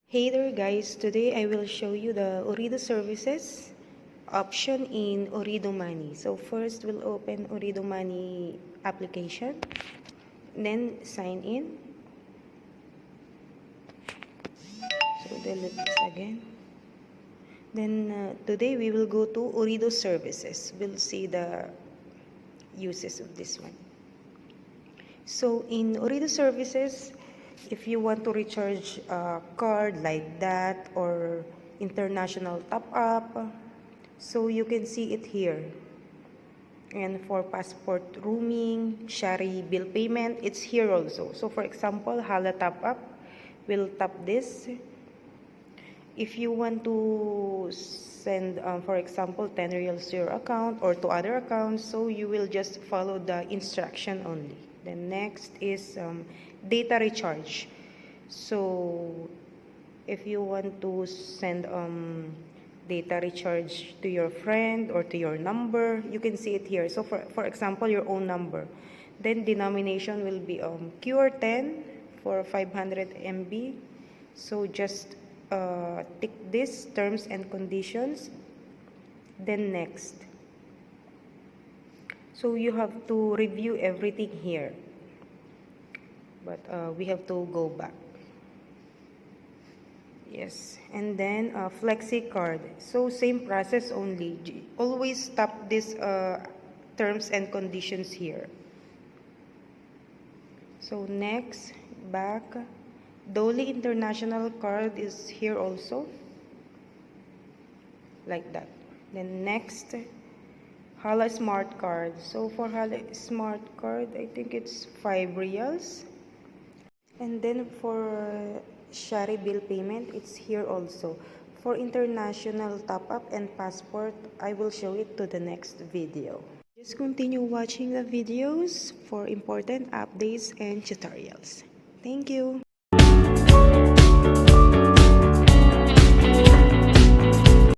Hey there guys, today I will show you the Ooredoo services option in Ooredoo Money. So first we'll open Ooredoo Money application, then sign in. So delete this again. Then today we will go to Ooredoo services. We'll see the uses of this one. So in Ooredoo services, if you want to recharge a card like that or international top-up, so you can see it here. And for passport roaming, Shari bill payment, it's here also. So for example, Hala top-up, we'll tap this. If you want to send, for example, 10 reals to your account or to other accounts, so you will just follow the instruction only. Then next is data recharge. So if you want to send data recharge to your friend or to your number, you can see it here. So for example, your own number. Then denomination will be QR10 for 500 MB. So just tick this terms and conditions, then next. So you have to review everything here, but we have to go back. Yes, and then flexi card. So same process only. Always tap this terms and conditions here. So next, back. Dolly International card is here also, like that. Then next, Hala Smart card. So for Hala Smart card, I think it's 5 reals. And then for Shari bill payment, it's here also. For international top-up and passport, I will show it to the next video. Just continue watching the videos for important updates and tutorials. Thank you.